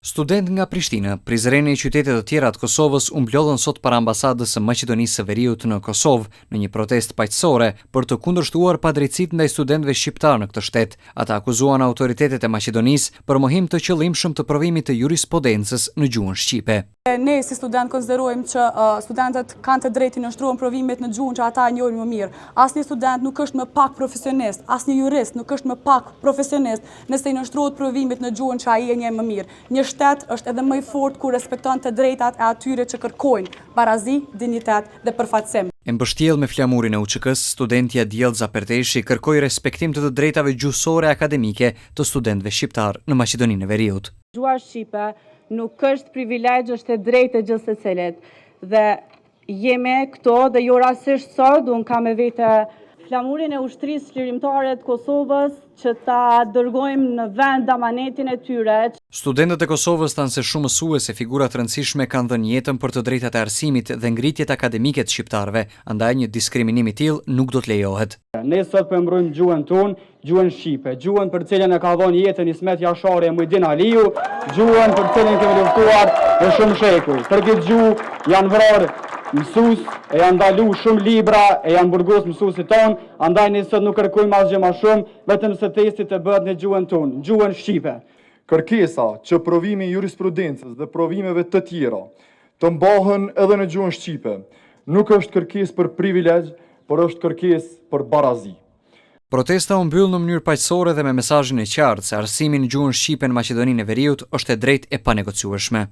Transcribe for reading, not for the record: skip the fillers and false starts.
Student nga Prishtina, prizreni i qytetet të tjera të Kosovës u mblodhën sot para ambasadës së Maqedonisë së Veriut në Kosovë në një protestë paqësore për të kundërshtuar padrejtësitë ndaj studentëve shqiptar në këtë shtet. Ata akuzuan autoritetet e Maqedonisë për mohim të qëllimshëm të provimit të jurisprudencës në gjuhën shqipe. Ne si student konsiderojmë që studentët kanë të drejtin në nështruan provimet në gjuhën që ata e njohin më mirë. Asnjë student nuk është më pak profesionist, asnjë jurist nuk është më pak profesionist nëse i nështrohet provimet në gjuhën që ai e njeh më mirë. Një shtet është edhe më i fortë kur respekton të drejtat e atyre që kërkojnë barazi, dinjitet dhe përfaqësim. E mbështjell me flamurin e UÇK-s, studentja Djellza Perteshi kërkoi respektim të drejtave gjuhësore akademike të studentëve shqiptar në Maqedoninë e Veriut. Gjuha shqipe nuk është privilegj, është e drejtë e gjithë secilit. Dhe jemi këto dhe jo rastisht sot, unë kam me vete flamurin e ushtrisë lirimtare të Kosovës që ta dërgojmë në vend amanetin e tyre. Studentët e Kosovës thanë se shumë mësues e figura të rëndësishme kanë dhënë jetën për të drejtat e arsimit dhe ngritjet akademike të shqiptarëve, andaj një diskriminim i tillë nuk do të lejohet. Ne sot përmbrojmë gjuhën tonë, gjuhën shqipe, gjuhën për cilën e ka dhënë jetën Ismet Jashari e Mujdin Aliu, gjuhën për cilën kemi luftuar në shumë shekuj. Për këtë gjuhë janë vrarë mësues, e janë ndalu shumë libra, e janë burgos mësuesit tonë, andaj ne sot nuk kërkojmë asgjë më shumë, vetëm se testi të bëhet në gjuhën tonë, gjuhën shqipe. Kërkesa që provimi i jurisprudencës dhe provimeve të tjera të mbahen edhe në gjuhën shqipe, nuk është kërkesë për privilegj, por është kërkesë për barazi. Protesta u mbyll në mënyrë paqësore dhe me mesazhin e qartë se arsimi në gjuhën shqipe në Maqedoninë e Veriut është e drejtë e panegociueshme.